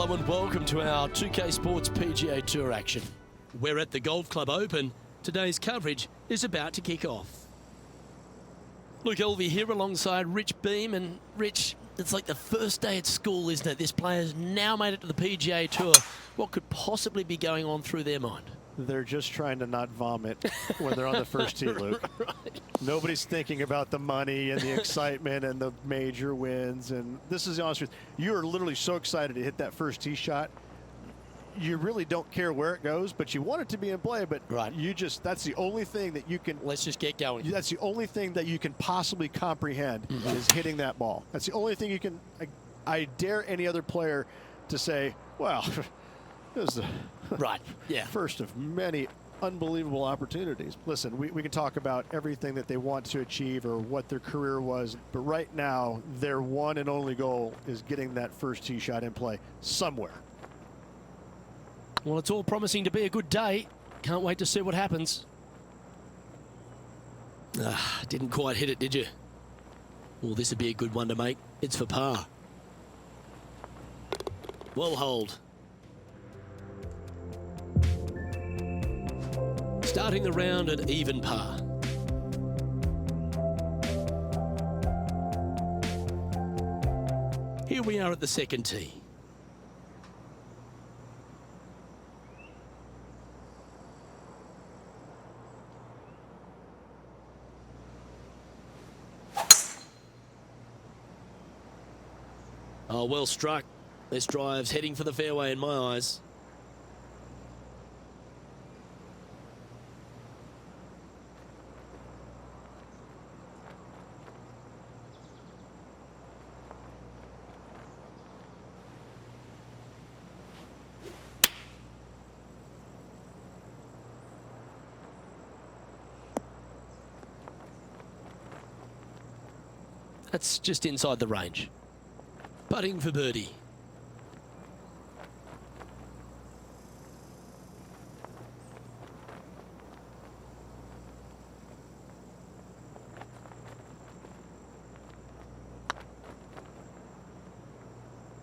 Hello and welcome to our 2K Sports PGA Tour action. We're at the Golf Club Open. Today's coverage is about to kick off. Luke Elvey here alongside Rich Beam. And Rich, it's like the first day at school, isn't it? This player's now made it to the PGA Tour. What could possibly be going on through their mind? They're just trying to not vomit when they're on the first tee, Luke. Right. Nobody's thinking about the money and the excitement and the major wins. And this is the honest truth. You are literally so excited to hit that first tee shot. You really don't care where it goes, but you want it to be in play. But right. That's the only thing that you can. Let's just get going. That's the only thing that you can possibly comprehend is hitting that ball. That's the only thing you can. I dare any other player to say, well, this is the right. Yeah. first of many unbelievable opportunities. Listen, we can talk about everything that they want to achieve or what their career was, but right now their one and only goal is getting that first tee shot in play somewhere. Well, it's all promising to be a good day. Can't wait to see what happens. Didn't quite hit it, did you? Well, this would be a good one to make. It's for par. Well hold. Starting the round at even par. Here we are at the second tee. Oh, well struck. This drive's heading for the fairway in my eyes. That's just inside the range. Putting for birdie.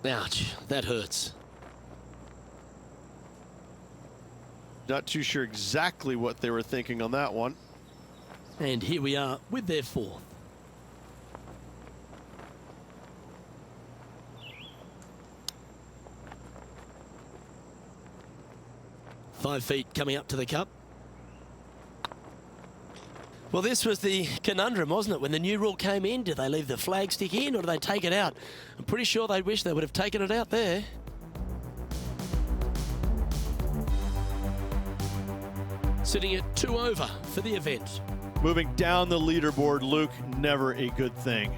Ouch, that hurts. Not too sure exactly what they were thinking on that one. And here we are with their fourth. .5 feet coming up to the cup. Well, this was the conundrum, wasn't it? When the new rule came in, did they leave the flag stick in or did they take it out? I'm pretty sure they wish they would have taken it out there. Sitting at 2 over for the event. Moving down the leaderboard, Luke, never a good thing.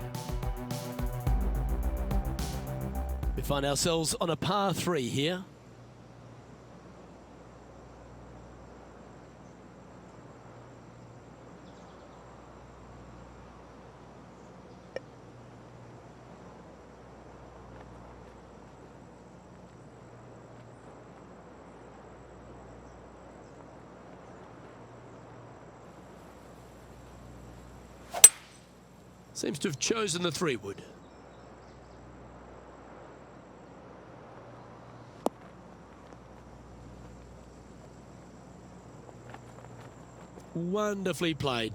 We find ourselves on a par 3 here. Seems to have chosen the 3-wood. Wonderfully played.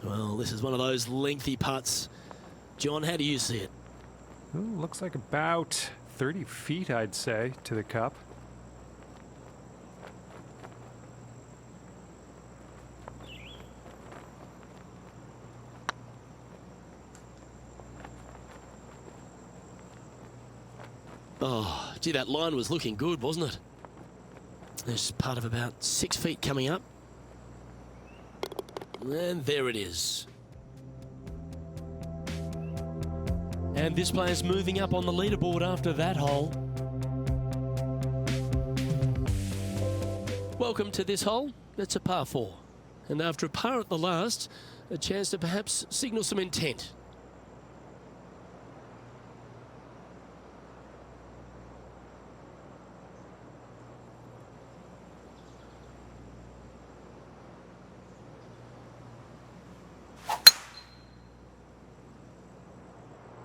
Well, this is one of those lengthy putts. John, how do you see it? Ooh, looks like about 30 feet, I'd say, to the cup. Oh, gee, that line was looking good, wasn't it? There's part of about 6 feet coming up. And there it is. And this player's moving up on the leaderboard after that hole. Welcome to this hole. It's a par 4. And after a par at the last, a chance to perhaps signal some intent.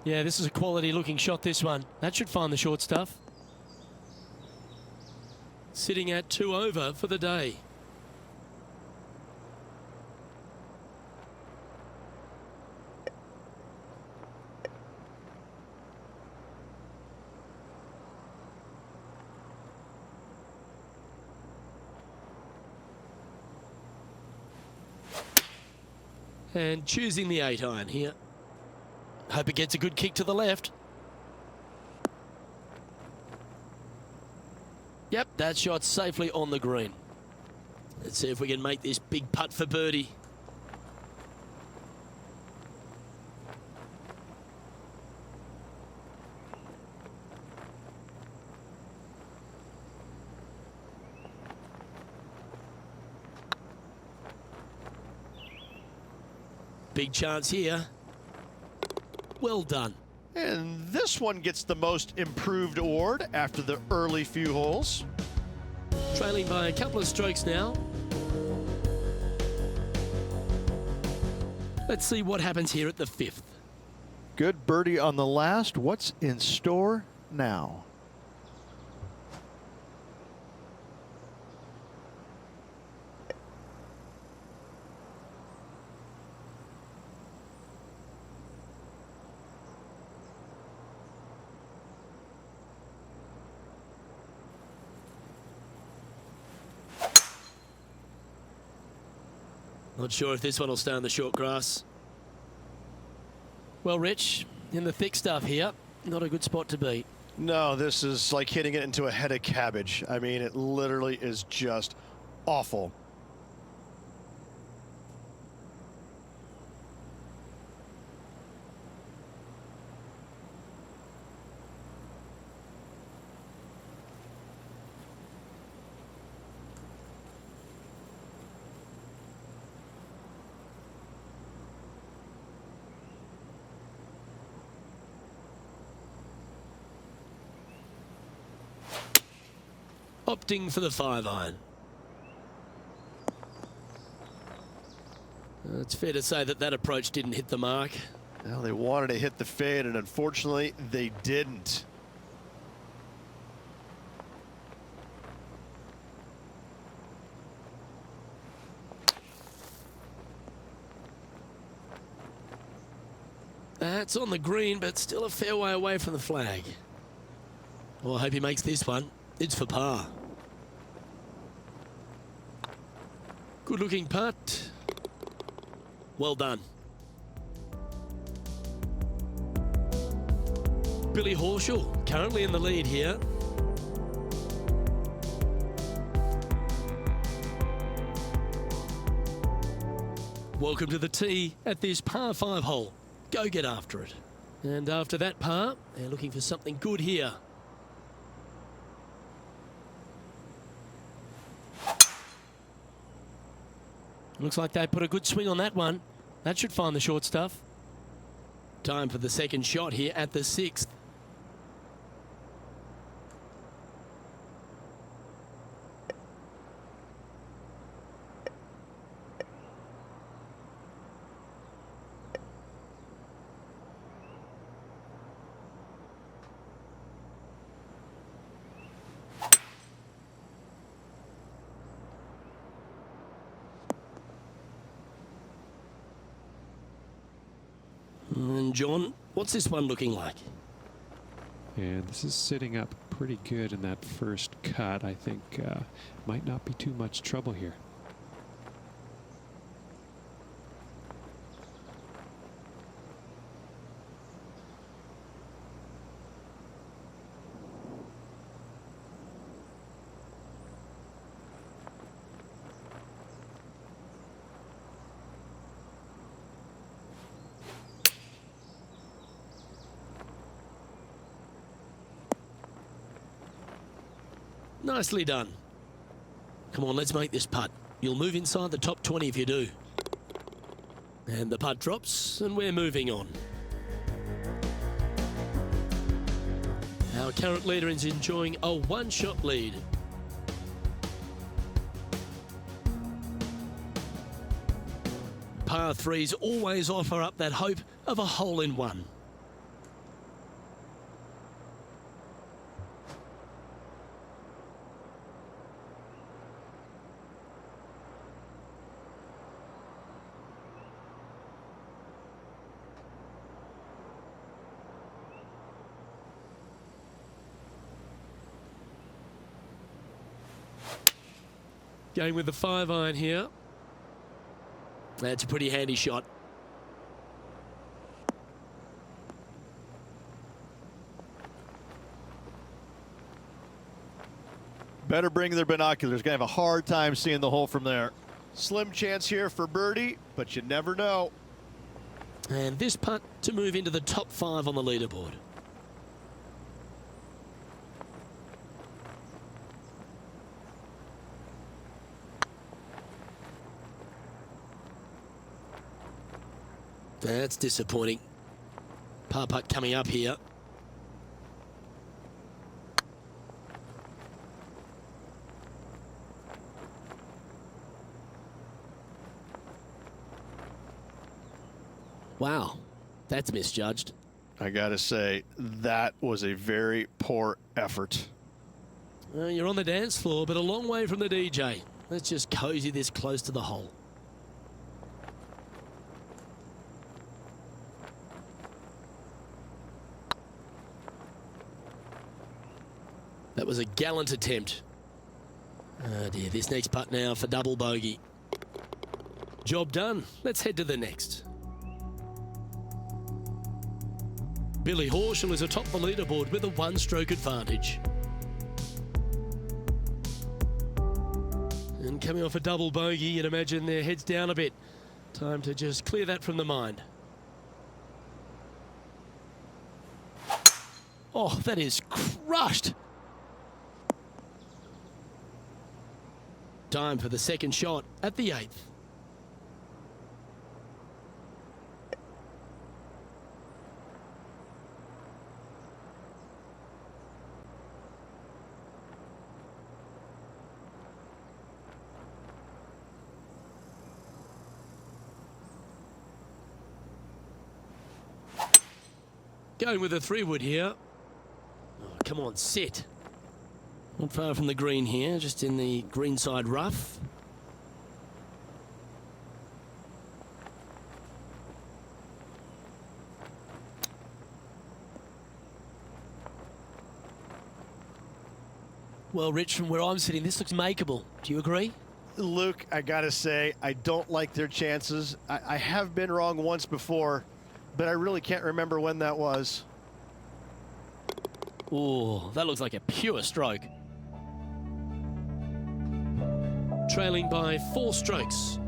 Yeah, this is a quality looking shot, this one. That should find the short stuff. Sitting at 2 over for the day. And choosing the 8-iron here. Hope it gets a good kick to the left. Yep, that shot safely on the green. Let's see if we can make this big putt for birdie. Big chance here. Well done. And this one gets the most improved award after the early few holes. Trailing by a couple of strokes now. Let's see what happens here at the 5th. Good birdie on the last. What's in store now? Not sure if this one will stay on the short grass. Well, Rich, in the thick stuff here, not a good spot to be. No, this is like hitting it into a head of cabbage. I mean, it literally is just awful. Opting for the 5-iron. It's fair to say that that approach didn't hit the mark. Well, they wanted to hit the fade, and unfortunately, they didn't. That's on the green, but still a fair way away from the flag. Well, I hope he makes this one. It's for par. Good looking putt. Well done. Billy Horschel currently in the lead here. Welcome to the tee at this par 5 hole. Go get after it. And after that par, they're looking for something good here. Looks like they put a good swing on that one. That should find the short stuff. Time for the second shot here at the 6th. And John, what's this one looking like? And this is sitting up pretty good in that first cut. I think might not be too much trouble here. Nicely done. Come on, let's make this putt. You'll move inside the top 20 if you do. And the putt drops, and we're moving on. Our current leader is enjoying a one-shot lead. Par 3s always offer up that hope of a hole-in-one. Going with the 5-iron here. That's a pretty handy shot. Better bring their binoculars. Gonna have a hard time seeing the hole from there. Slim chance here for birdie, but you never know. And this putt to move into the top 5 on the leaderboard. That's disappointing. Par putt coming up here. Wow, that's misjudged. I gotta say, that was a very poor effort. You're on the dance floor, but a long way from the DJ. Let's just cozy this close to the hole. That was a gallant attempt. Oh dear, this next putt now for double bogey. Job done. Let's head to the next. Billy Horschel is atop the leaderboard with a 1-stroke advantage. And coming off a double bogey, you'd imagine their heads down a bit. Time to just clear that from the mind. Oh, that is crushed. Time for the second shot at the 8th. Going with a 3-wood here. Oh, come on, sit. Not far from the green here, just in the greenside rough. Well, Rich, from where I'm sitting, this looks makeable. Do you agree? Luke, I gotta say, I don't like their chances. I have been wrong once before, but I really can't remember when that was. Oh, that looks like a pure stroke. Trailing by 4 strokes.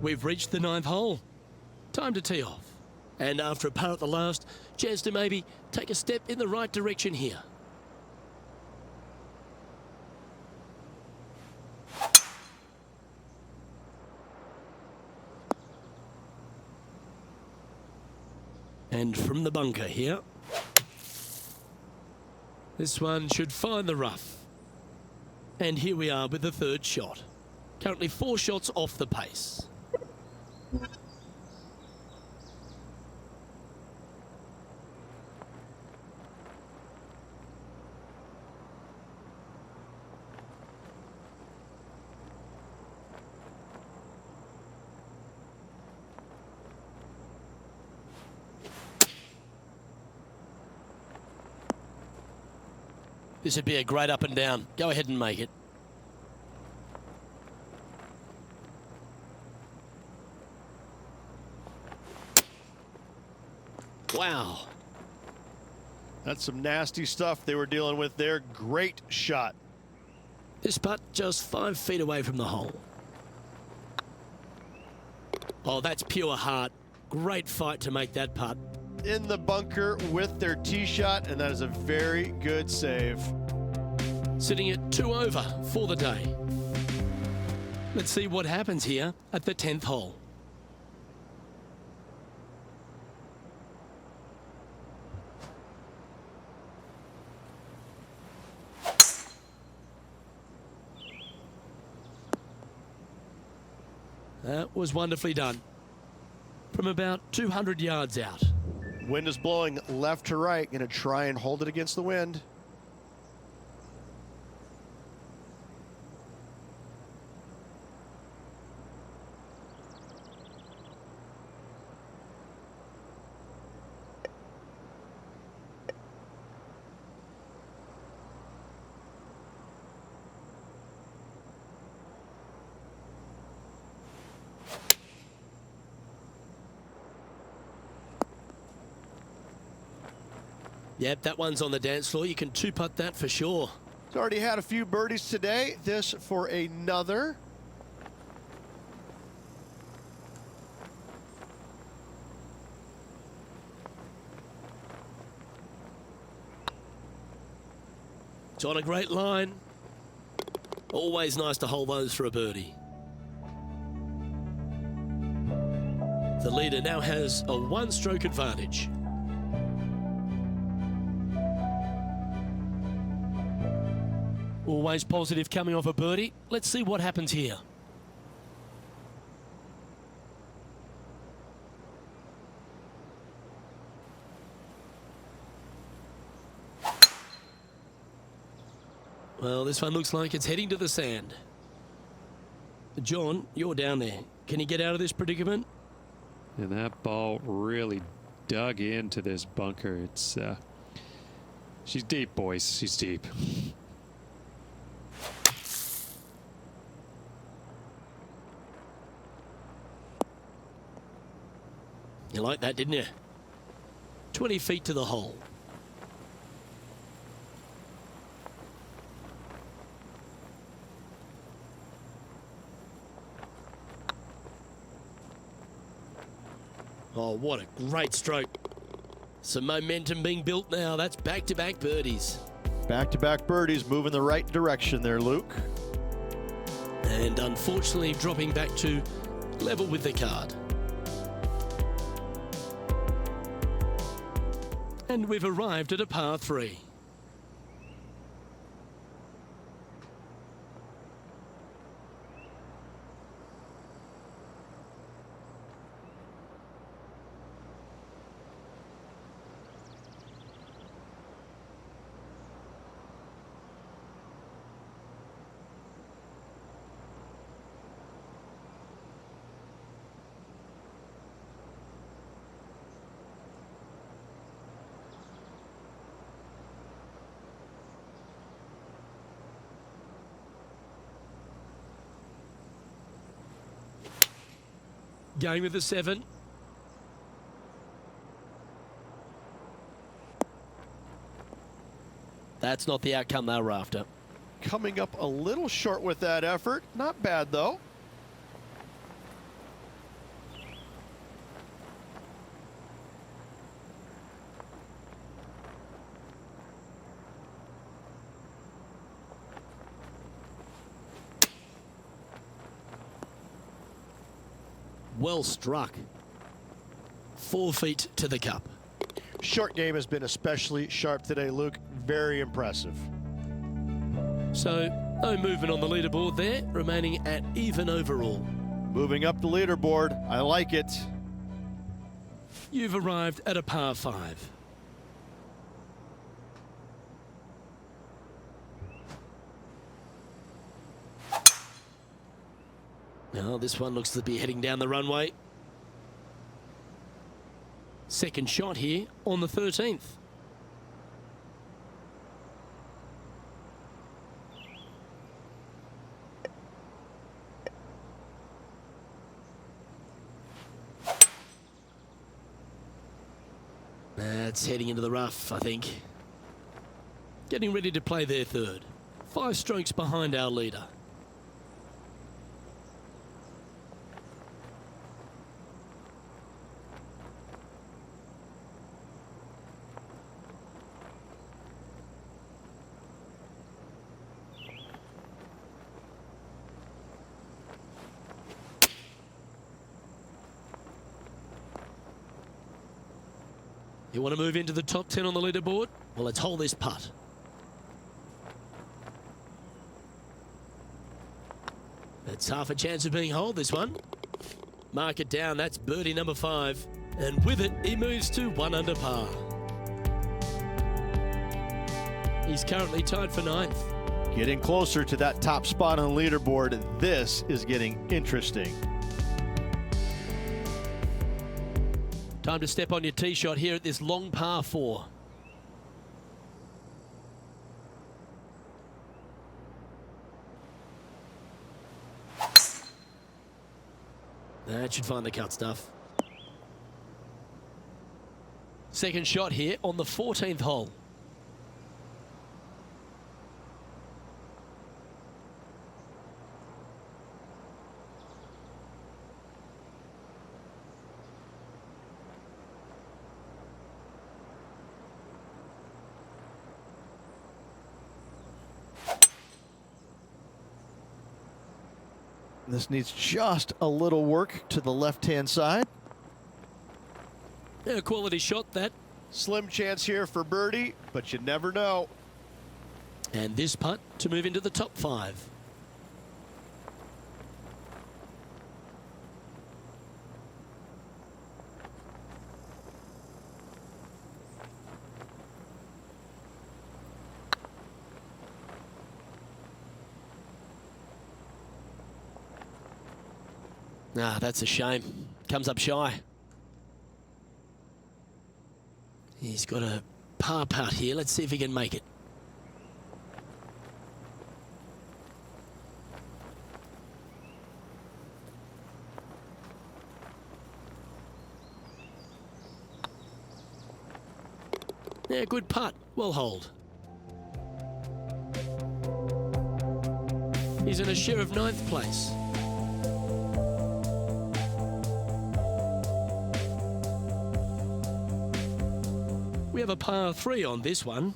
We've reached the 9th hole. Time to tee off. And after a par at the last, chance to maybe take a step in the right direction here. And from the bunker here. This one should find the rough. And here we are with the 3rd shot. Currently 4 shots off the pace. This would be a great up and down. Go ahead and make it. Wow. That's some nasty stuff they were dealing with there. Great shot. This putt just 5 feet away from the hole. Oh, that's pure heart. Great fight to make that putt. In the bunker with their tee shot, and that is a very good save. Sitting at 2 over for the day. Let's see what happens here at the 10th hole. That was wonderfully done. From about 200 yards out. Wind is blowing left to right. Going to try and hold it against the wind. Yep, that one's on the dance floor. You can two-putt that for sure. He's already had a few birdies today. This for another. It's on a great line. Always nice to hold those for a birdie. The leader now has a one-stroke advantage. Always positive coming off a birdie. Let's see what happens here. Well, this one looks like it's heading to the sand. John, you're down there. Can you get out of this predicament? And that ball really dug into this bunker. It's she's deep, boys. She's deep. You like that, didn't you? 20 feet to the hole. Oh, what a great stroke. Some momentum being built now. That's back-to-back birdies. Back-to-back birdies, moving the right direction there, Luke. And unfortunately dropping back to level with the card. And we've arrived at a par 3. Going with the 7. That's not the outcome they were after. Coming up a little short with that effort. Not bad, though. Well struck. 4 feet to the cup. Short game has been especially sharp today, Luke. Very impressive. So, no movement on the leaderboard there, remaining at even overall. Moving up the leaderboard. I like it. You've arrived at a par 5. Now, this one looks to be heading down the runway. Second shot here on the 13th. That's heading into the rough, I think. Getting ready to play their third. 5 strokes behind our leader. You want to move into the top 10 on the leaderboard? Well, let's hold this putt. That's half a chance of being holed, this one. Mark it down. That's birdie number 5. And with it, he moves to 1 under par. He's currently tied for 9th. Getting closer to that top spot on the leaderboard. This is getting interesting. Time to step on your tee shot here at this long par 4. That should find the cut stuff. Second shot here on the 14th hole. This needs just a little work to the left-hand side. A quality shot, that. Slim chance here for birdie, but you never know. And this putt to move into the top 5. Ah, that's a shame. Comes up shy. He's got a par putt here. Let's see if he can make it. Yeah, good putt. Well hold. He's in a share of 9th place. We have a par 3 on this one.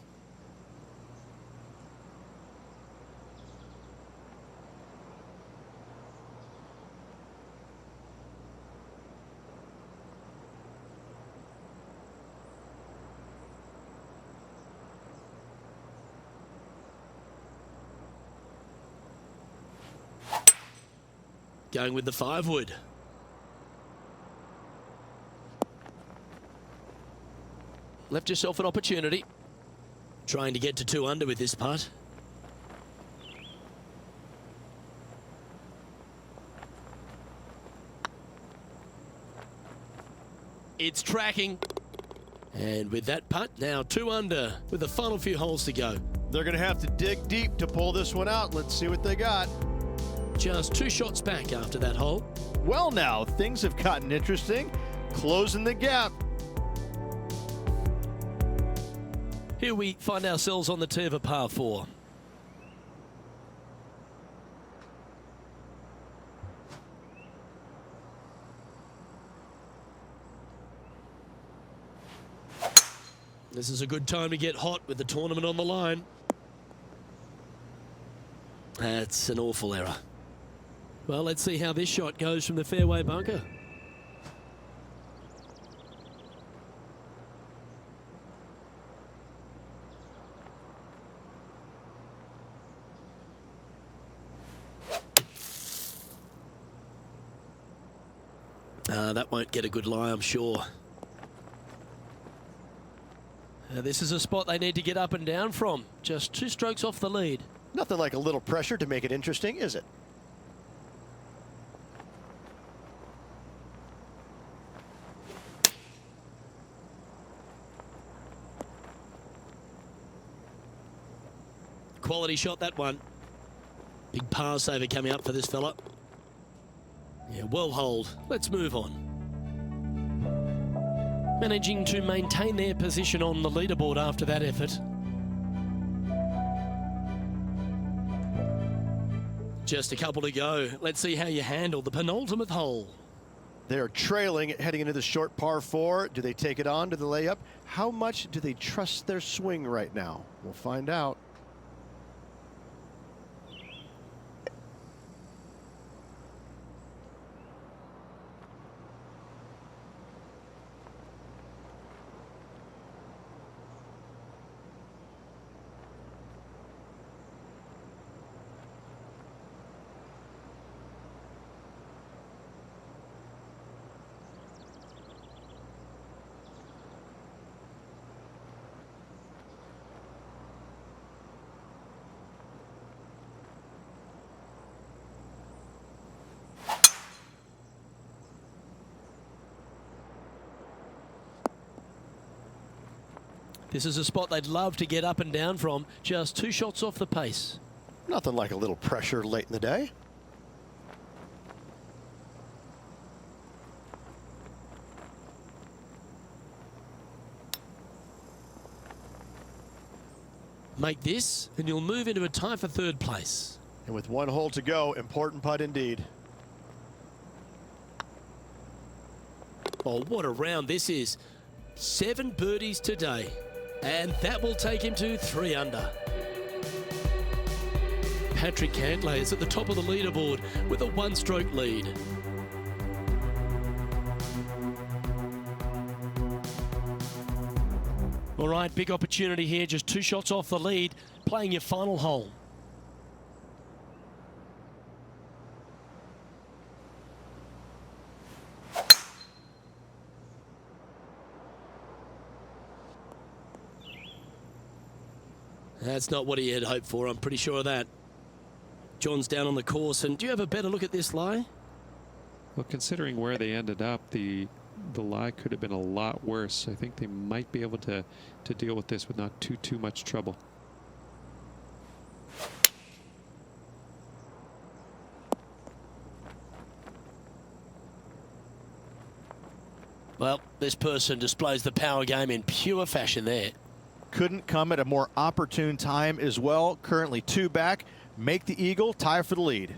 Going with the 5-wood. Left yourself an opportunity. Trying to get to 2 under with this putt. It's tracking. And with that putt, now 2 under with the final few holes to go. They're going to have to dig deep to pull this one out. Let's see what they got. Just 2 shots back after that hole. Well, now things have gotten interesting. Closing the gap. Here we find ourselves on the tee of a par 4. This is a good time to get hot with the tournament on the line. That's an awful error. Well, let's see how this shot goes from the fairway bunker. That won't get a good lie, I'm sure. This is a spot they need to get up and down from. Just 2 strokes off the lead. Nothing like a little pressure to make it interesting, is it? Quality shot, that one. Big par saver coming up for this fella. Yeah, well hold. Let's move on. Managing to maintain their position on the leaderboard after that effort. Just a couple to go. Let's see how you handle the penultimate hole. They're trailing heading into the short par 4. Do they take it on to the layup? How much do they trust their swing right now? We'll find out. This is a spot they'd love to get up and down from. Just 2 shots off the pace. Nothing like a little pressure late in the day. Make this and you'll move into a tie for third place. And with one hole to go, important putt indeed. Oh, what a round this is. 7 birdies today. And that will take him to 3 under. Patrick Cantlay is at the top of the leaderboard with a 1-stroke lead. All right, big opportunity here, just 2 shots off the lead, playing your final hole. That's not what he had hoped for, I'm pretty sure of that. John's down on the course, and do you have a better look at this lie? Well, considering where they ended up, the lie could have been a lot worse. I think they might be able to deal with this with not too much trouble. Well, this person displays the power game in pure fashion there. Couldn't come at a more opportune time as well. Currently 2 back. Make the eagle, tie for the lead.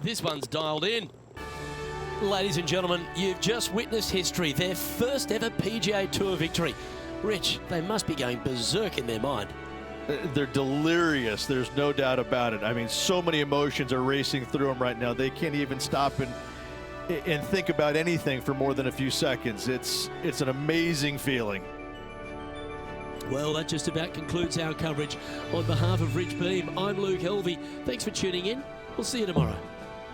This one's dialed in. Ladies and gentlemen, you've just witnessed history, their first ever PGA Tour victory. Rich, they must be going berserk in their mind. They're delirious. There's no doubt about it. I mean, so many emotions are racing through them right now. They can't even stop and think about anything for more than a few seconds. It's an amazing feeling. Well, that just about concludes our coverage. On behalf of Rich Beam, I'm Luke Helvey. Thanks for tuning in. We'll see you tomorrow.